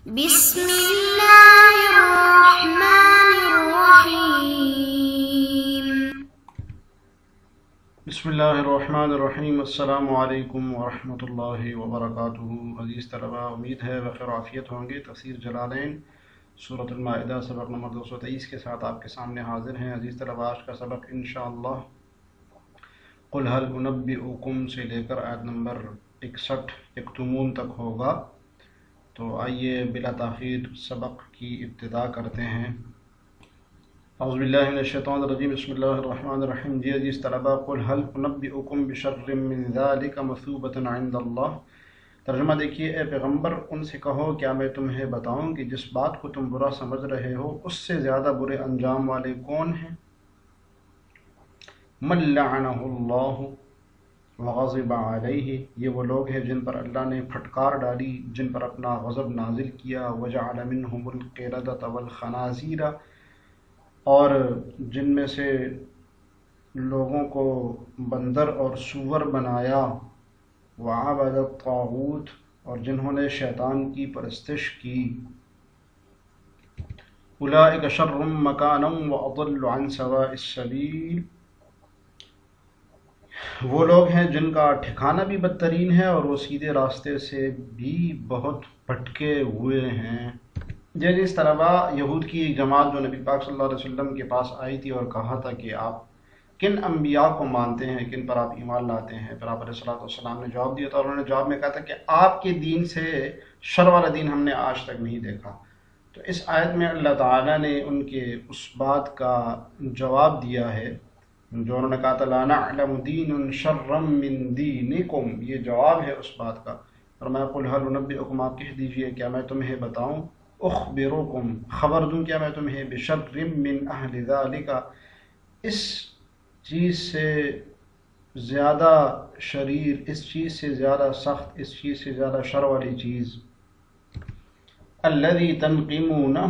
بسم اللہ الرحمن الرحیم۔ بسم اللہ الرحمن الرحیم۔ السلام علیکم ورحمۃ اللہ وبرکاتہ۔ عزیز طلباء، امید ہے بخیر و عافیت ہوں گے۔ تفسیر جلالین سورۃ المائدہ سبق نمبر 223 کے ساتھ آپ کے سامنے حاضر ہیں۔ عزیز طلباء، آج کا سبق انشاءاللہ قل هل انبئکم سے لے کر آیت نمبر 61 یکتمون تک ہوگا۔ تو آئیے بلا تاخیر سبق کی ابتدا کرتے ہیں۔ اعوذ باللہ من الشیطان الرجیم، بسم اللہ الرحمن الرحیم۔ جی عزیز طلباء، قل هل انبئکم بشر من ذلک مثوبۃ عند اللہ۔ ترجمہ دیکھیے، اے پیغمبر ان سے کہو کیا میں تمہیں بتاؤں کہ جس بات کو تم برا سمجھ رہے ہو اس سے زیادہ برے انجام والے کون ہیں؟ من لعنہ اللہ وغضب علیہ، یہ وہ لوگ ہیں جن پر اللہ نے پھٹکار ڈالی، جن پر اپنا غضب نازل کیا۔ وجعل منہم القردۃ والخنازیر، اور جن میں سے لوگوں کو بندر اور سور بنایا۔ وعبد الطاغوت، اور جنہوں نے شیطان کی پرستش کی۔ اولئک شر مکانا واضل عن سواء السبیل، وہ لوگ ہیں جن کا ٹھکانہ بھی بدترین ہے اور وہ سیدھے راستے سے بھی بہت بھٹکے ہوئے ہیں۔ جیسے اس طلباء، یہود کی ایک جماعت جو نبی پاک صلی اللہ علیہ وسلم کے پاس آئی تھی اور کہا تھا کہ آپ کن انبیاء کو مانتے ہیں، کن پر آپ ایمان لاتے ہیں، پھر آپ علیہ السلام نے جواب دیا تھا، اور انہوں نے جواب میں کہا تھا کہ آپ کے دین سے شر والا دین ہم نے آج تک نہیں دیکھا۔ تو اس آیت میں اللہ تعالیٰ نے ان کے اس بات کا جواب دیا ہے جو انہوں نے کہا تھا لا نعلم دین شرا من دینکم، یہ جواب ہے اس بات کا۔ فرمایا قل هل انبئکم، آپ کہہ دیجئے کیا میں تمہیں بتاؤں، اخبرکم، خبر دوں کیا میں تمہیں، بشر من اہل ذالک، اس چیز سے زیادہ شریر، اس چیز سے زیادہ سخت، اس چیز سے زیادہ شر والی چیز، الذی تنقمونہ،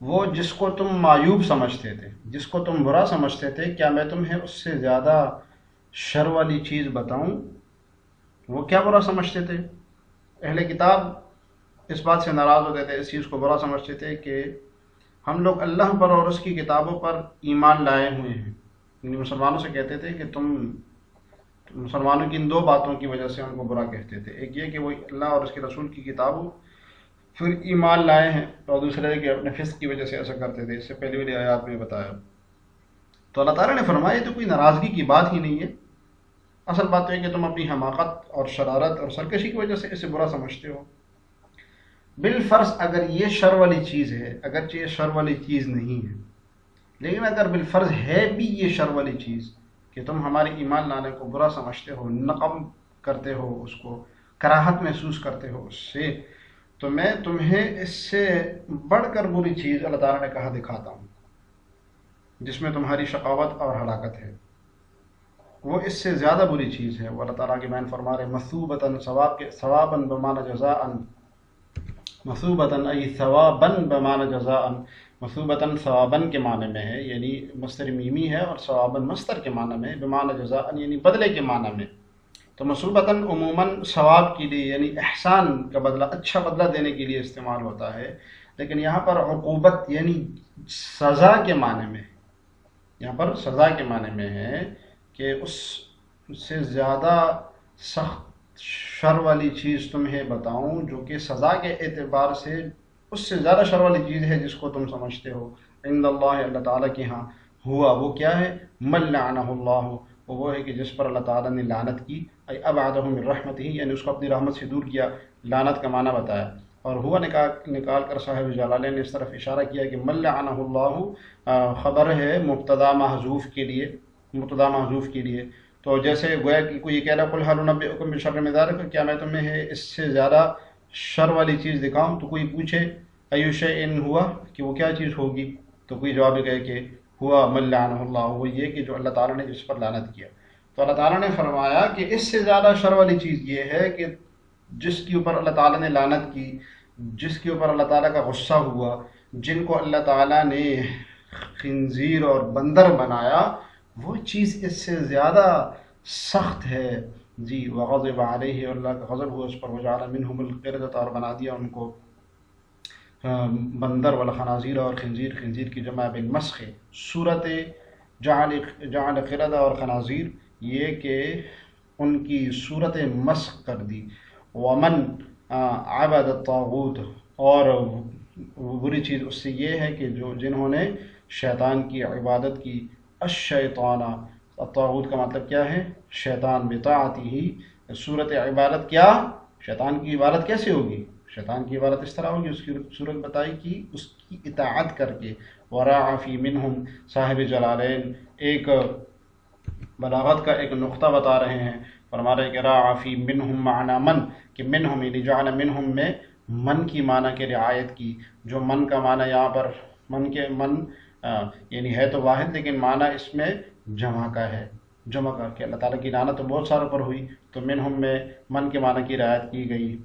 وہ جس کو تم معیوب سمجھتے تھے، جس کو تم برا سمجھتے تھے، کیا میں تمہیں اس سے زیادہ شر والی چیز بتاؤں؟ وہ کیا برا سمجھتے تھے؟ اہل کتاب اس بات سے ناراض ہوتے تھے، اس چیز کو برا سمجھتے تھے کہ ہم لوگ اللہ پر اور اس کی کتابوں پر ایمان لائے ہوئے ہیں۔ یعنی مسلمانوں سے کہتے تھے کہ تم مسلمانوں کی ان دو باتوں کی وجہ سے ان کو برا کہتے تھے، ایک یہ کہ وہ اللہ اور اس کے رسول کی کتابوں پھر ایمان لائے ہیں، اور دوسرے کہ اپنے فسق کی وجہ سے ایسا کرتے تھے۔ اس سے پہلے والی آیات میں بتایا۔ تو اللہ تعالیٰ نے فرمایا یہ تو کوئی ناراضگی کی بات ہی نہیں ہے، اصل بات تو ہے کہ تم اپنی حماقت اور شرارت اور سرکشی کی وجہ سے اسے برا سمجھتے ہو۔ بالفرض اگر یہ شر والی چیز ہے، اگرچہ یہ شر والی چیز نہیں ہے، لیکن اگر بالفرض ہے بھی یہ شر والی چیز کہ تم ہمارے ایمان لانے کو برا سمجھتے ہو، نقم کرتے ہو، اس کو کراہت محسوس کرتے ہو اس سے، تو میں تمہیں اس سے بڑھ کر بری چیز اللہ تعالیٰ نے کہا دکھاتا ہوں جس میں تمہاری شقاوت اور ہلاکت ہے۔ وہ اس سے زیادہ بری چیز ہے۔ وہ اللہ تعالیٰ کے بیان فرما رہے مثوبتاً، ثواباً بمعنی جزاءً، مثوبتاً ای ثواباً بمعنی جزاءً، مثوبتاً ثواباً کے معنی میں ہے، یعنی مصدر میمی ہے، اور ثواباً مصدر کے معنی میں، بمعنی جزاءً یعنی بدلے کے معنی میں۔ تو مثوبتاً عموماً ثواب کے لیے یعنی احسان کا بدلہ، اچھا بدلہ دینے کے لیے استعمال ہوتا ہے، لیکن یہاں پر عقوبت یعنی سزا کے معنی میں، یہاں پر سزا کے معنی میں ہے کہ اس سے زیادہ سخت شر والی چیز تمہیں بتاؤں جو کہ سزا کے اعتبار سے اس سے زیادہ شر والی چیز ہے جس کو تم سمجھتے ہو۔ عند اللہ، اللہ تعالیٰ کے ہاں، ہوا وہ کیا ہے، من لعنہ اللہ، وہ ہے کہ جس پر اللہ تعالیٰ نے لعنت کی، ای ابعدہ من رحمتہ، یعنی اس کو اپنی رحمت سے دور کیا، لعنت کا معنی بتایا۔ اور ہوا نکال کر صاحب جلالین نے اس طرف اشارہ کیا کہ من لعنہ اللہ خبر ہے مبتدا محذوف کے لیے، مبتدا محذوف کے لیے۔ تو جیسے گویا کہ کوئی یہ کہہ رہا ہے قل هل انبئکم بشر من ذلک، کیا میں تمہیں اس سے زیادہ شر والی چیز دکھاؤں؟ تو کوئی پوچھے ای شیء ہوا، کہ وہ کیا چیز ہوگی؟ تو کوئی جواب کہے کہ ہوا من لعنہ اللہ، وہ یہ کہ جو اللہ تعالیٰ نے جس پر لعنت کیا۔ تو اللہ تعالیٰ نے فرمایا کہ اس سے زیادہ شر والی چیز یہ ہے کہ جس کے اوپر اللہ تعالیٰ نے لعنت کی، جس کے اوپر اللہ تعالیٰ کا غصہ ہوا، جن کو اللہ تعالیٰ نے خنزیر اور بندر بنایا، وہ چیز اس سے زیادہ سخت ہے، جی وغضب علیہ، اور اللہ کا غضب ہوا اس پر، وجعل منہم القردۃ، اور بنا دیا ان کو بندر، والخنازیر، اور خنزیر، خنزیر کی جمع بالمسخ. صورت جعل قردہ اور خنازیر یہ کہ ان کی صورت مسخ کر دی. ومن عبد الطاغوت، اور بری چیز اس سے یہ ہے کہ جنہوں نے شیطان کی عبادت کی. الشیطان، الطاغوت کا مطلب کیا ہے؟ شیطان. بطاعتی ہی، صورت عبادت کیا؟ شیطان کی عبادت کیسے ہوگی؟ شیطان کی عبادت اس طرح ہوگی، اس کی صورت بتائی کہ اس کی اطاعت کر کے. وراع فی منہم، صاحب جلالین ایک بلاغت کا ایک نقطہ بتا رہے ہیں، فرما رہے کہ راع فی منہم معنی من، کہ منہم یعنی جعل منہم میں من کی معنی کے رعایت کی. جو من کا معنی یہاں پر من یعنی ہے تو واحد، لیکن معنی اس میں جمع کا ہے، جمع کا کہ اللہ تعالیٰ کی لعنت تو بہت ساروں پر ہوئی، تو منہم میں من کے معنی کی رعایت کی گئی.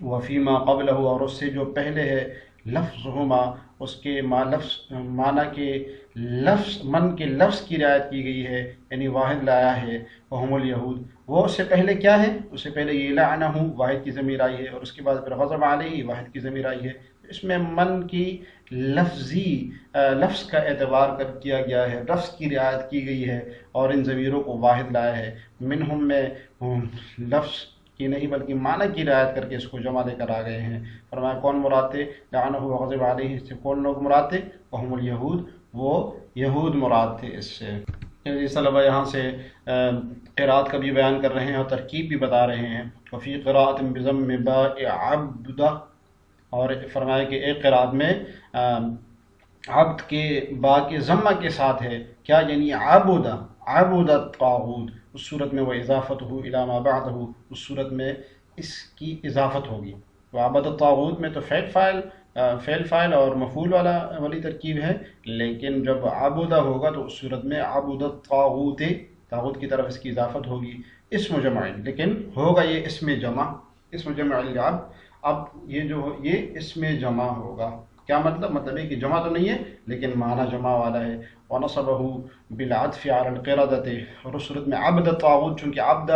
وفیما قبلہ، اور اس سے جو پہلے ہے، لفظہما، اس کے معنی کے لفظ، من کے لفظ کی رعایت کی گئی ہے، یعنی واحد لایا ہے. وہم الیہود، وہ اس سے پہلے کیا ہے؟ اس سے پہلے یہ لعنہ واحد کی ضمیر آئی ہے، اور اس کے بعد پھر غضب علیہ واحد کی ضمیر آئی ہے. اس میں من کی لفظ کا اعتبار کیا گیا ہے، لفظ کی رعایت کی گئی ہے، اور ان ضمیروں کو واحد لایا ہے. منہم میں لفظ کی نہیں بلکہ معنی کی رعایت کر کے اس کو جمع لے کر آ گئے ہیں. فرمایا کون مراد تھے؟ لعنہ وغضب علیہ، اس سے کون لوگ مراد تھے؟ وہم الیہود، وہ یہود مراد تھے اس سے. جس طلبہ یہاں سے قرات کا بھی بیان کر رہے ہیں اور ترکیب بھی بتا رہے ہیں. وفی قراءۃ بضم باء عبد، اور فرمایا کہ ایک قرات میں عبد کے با کے ضمہ کے ساتھ ہے، کیا یعنی عبد الطاغوت. اس صورت میں وہ اضافت ہو الی ما بعدہ، اس صورت میں اس کی اضافت ہوگی. وعبد الطاغوت میں تو فعل فاعل اور مفعول والی ترکیب ہے، لیکن جب عبدہ ہوگا تو اس صورت میں عبد الطاغوت، طاغوت کی طرف اس کی اضافت ہوگی. اسم جمع، لیکن ہوگا یہ اسم جمع العبد. اب یہ اسم جمع ہوگا. کیا مطلب ہے کہ جمع تو نہیں ہے لیکن معنی جمع والا ہے. وَنَصَبَهُ بِالْعَطْفِ عَلَى الْقِرَدَةِ، اور اس صورت میں عبد الطاغوت چونکہ عبد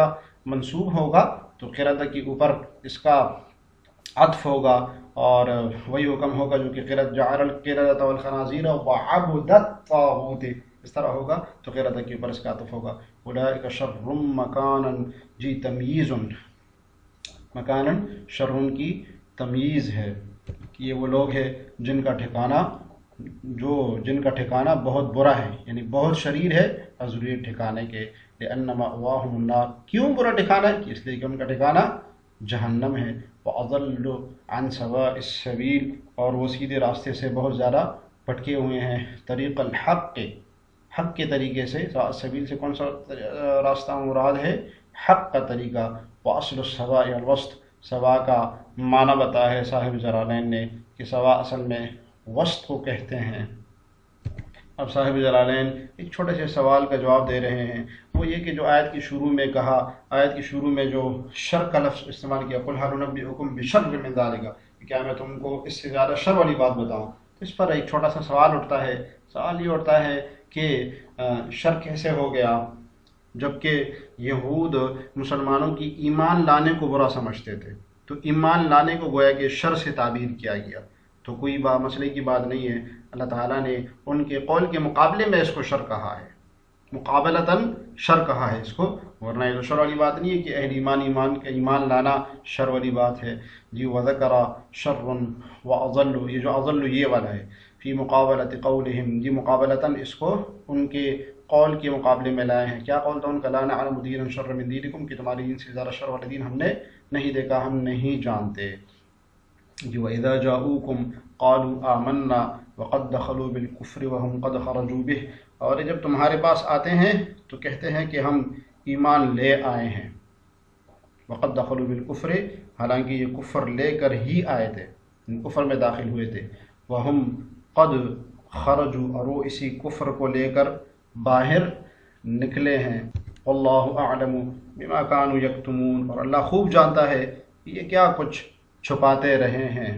منصوب ہوگا تو قردہ کے اوپر اس کا عطف ہوگا، اور وہی حکم ہوگا جو کہ جعل القردة والخنازیر وعبد الطاغوت اس طرح ہوگا، تو قردہ کے اوپر اس کا عطف ہوگا. اولئک شر مکانا، جی تمییز، مکانا شر کی تمییز ہے کہ یہ وہ لوگ ہیں جن کا ٹھکانہ بہت برا ہے، یعنی بہت شریر ہے حضوری ٹھکانے کے. لأن مأواہم النار، کیوں برا ٹھکانہ ہے؟ اس لیے کہ ان کا ٹھکانہ جہنم ہے. وأضل عن سواء السبیل، اور وہ سیدھے راستے سے بہت زیادہ بھٹکے ہوئے ہیں. طریق الحق، حق کے طریقے سے. سبیل سے کون سا راستہ مراد ہے؟ حق کا طریقہ. وأصل السواء الوسط، سوا کا معنی بتایا ہے صاحب جلالین نے کہ سوا اصل میں وسط کو کہتے ہیں. اب صاحب جلالین ایک چھوٹے سے سوال کا جواب دے رہے ہیں، وہ یہ کہ جو آیت کی شروع میں کہا، آیت کی شروع میں جو شر کا لفظ استعمال کیا، قُلْ هَلْ نُنَبِّئُكُم بِشَرٍّ مِّن ذَلِكَ، کیا میں تم کو اس سے زیادہ شر والی بات بتاؤں؟ تو اس پر ایک چھوٹا سا سوال اٹھتا ہے. سوال یہ اٹھتا ہے کہ شر کیسے ہو گیا جبکہ یہود مسلمانوں کی ایمان لانے کو برا سمجھتے تھے، تو ایمان لانے کو گویا کہ شر سے تعبیر کیا گیا. تو کوئی مسئلے کی بات نہیں ہے، اللہ تعالیٰ نے ان کے قول کے مقابلے میں اس کو شر کہا ہے، مقابلتاً شر کہا ہے اس کو، ورنہ یہ تو شر والی بات نہیں ہے کہ اہل ایمان لانا شر والی بات ہے. جی وذکر شر واضل، یہ جو اضل یہ والا ہے، فی مقابلت قولہم، جی مقابلتاً اس کو ان کے قول کے مقابلے میں لائے ہیں. کیا قول تھا ان کا؟ لا نعلم دینا شر من دینکم، کہ تمہاری دین سے زیادہ شر والے دین ہم نے نہیں دیکھا، ہم نہیں جانتے. جو اذا جاؤکم قالوا آمنا وقد دخلوا بالکفر وهم قد خرجوا به، اور جب تمہارے پاس آتے ہیں تو کہتے ہیں کہ ہم ایمان لے آئے ہیں. وقد دخلوا بالکفر، حالانکہ یہ کفر لے کر ہی آئے تھے، کفر میں داخل ہوئے تھے. وهم قد خرجوا، اور وہ اسی کفر کو لے کر باہر نکلے ہیں. واللہ اعلم بما كانوا یکتمون، اور اللہ خوب جانتا ہے یہ کیا کچھ چھپاتے رہے ہیں.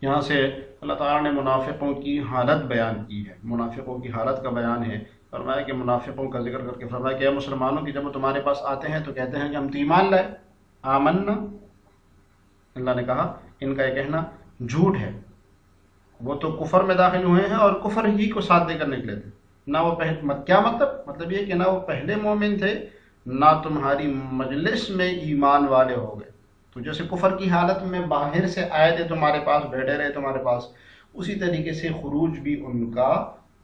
یہاں سے اللہ تعالیٰ نے منافقوں کی حالت بیان کی ہے، منافقوں کی حالت کا بیان ہے فرمایا کہ منافقوں کا ذکر کر کے فرمایا کہ اے مسلمانوں کی جب وہ تمہارے پاس آتے ہیں تو کہتے ہیں کہ ہم تو ایمان لائے، آمنا، اللہ نے کہا ان کا یہ کہنا جھوٹ ہے، وہ تو کفر میں داخل ہوئے ہیں اور کفر ہی کو ساتھ دے کر نکلے تھے، نہ وہ کیا مطلب یہ کہ نہ وہ پہلے مومن تھے نہ تمہاری مجلس میں ایمان والے ہو گئے، تو جیسے کفر کی حالت میں باہر سے آئے تھے تمہارے پاس، بیٹھے رہے تمہارے پاس، اسی طریقے سے خروج بھی ان کا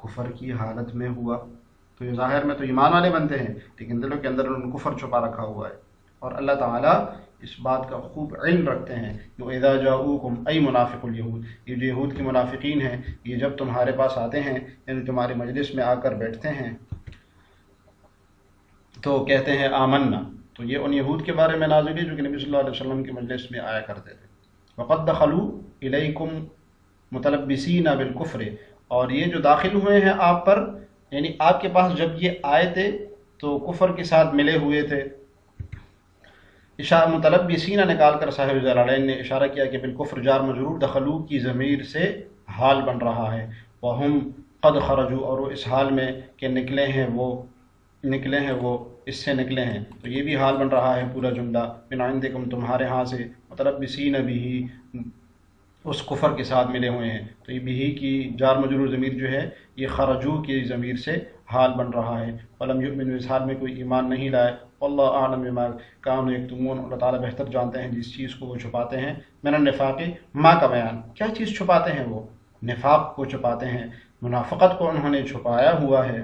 کفر کی حالت میں ہوا، تو یہ ظاہر میں تو ایمان والے بنتے ہیں لیکن دلوں کے اندر انہوں نے کفر چھپا رکھا ہوا ہے، اور اللہ تعالیٰ اس بات کا خوب علم رکھتے ہیں کہ اذا جاؤکم ای منافق الیہود، یہ جو یہود کے منافقین ہیں یہ جب تمہارے پاس آتے ہیں یعنی تمہاری مجلس میں آ کر بیٹھتے ہیں تو کہتے ہیں آمنا، تو یہ ان یہود کے بارے میں نازل ہے جو کہ نبی صلی اللہ علیہ وسلم کی مجلس میں آیا کرتے تھے، وقد دخلوا الیکم متلبسین بالکفر، اور یہ جو داخل ہوئے ہیں آپ پر یعنی آپ کے پاس جب یہ آئے تھے تو کفر کے ساتھ ملے ہوئے تھے، متلبسین نکال کر صاحب جلالین نے اشارہ کیا کہ بالکفر جار مجرور دخلو کی ضمیر سے حال بن رہا ہے، وہم قد خرجوا، اور وہ اس حال میں کہ نکلے ہیں وہ اس سے نکلے ہیں، تو یہ بھی حال بن رہا ہے پورا جملہ، من عندکم تمہارے ہاں سے، متلبسین بھی اس کفر کے ساتھ ملے ہوئے ہیں، تو یہ بھی کی جار مجرور ضمیر جو ہے یہ خرجو کی ضمیر سے حال بن رہا ہے، ولم یؤمنوا، اس حال میں کوئی ایمان نہیں لائے، واللہ اعلم بما کانوا یکتمون، اللہ تعالیٰ بہتر جانتے ہیں جس چیز کو وہ چھپاتے ہیں، من النفاق، ما کا بیان، کیا چیز چھپاتے ہیں وہ، نفاق کو چھپاتے ہیں، منافقت کو انہوں نے چھپایا ہوا ہے۔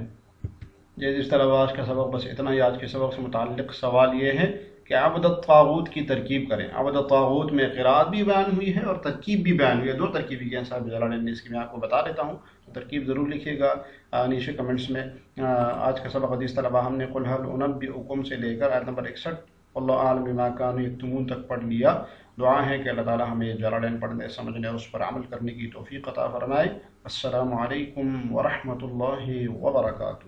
جس طرح آج کا سبق بس اتنا ہی، آج کے سبق سے متعلق سوال یہ ہے کہ عبد الطاغوت کی ترکیب کریں، عبد الطاغوت میں قراءت بھی بیان ہوئی ہے اور ترکیب بھی بیان ہوئی ہے، دو ترکیبیں ہیں صاحب جلالین نے، اس کی میں آپ کو بتا دیتا ہوں، تو ترکیب ضرور لکھیے گا نیچے کمنٹس میں۔ آج کا سبق حدیث طلبہ ہم نے قل هل انبئکم سے لے کر آیت نمبر 61 واللہ اعلم بما کانوا یکتمون تک پڑھ لیا۔ دعا ہے کہ اللہ تعالی ہمیں جلالین پڑھنے، سمجھنے اور اس پر عمل کرنے کی توفیق عطا فرمائے۔ السلام علیکم ورحمۃ اللہ وبرکاتہ۔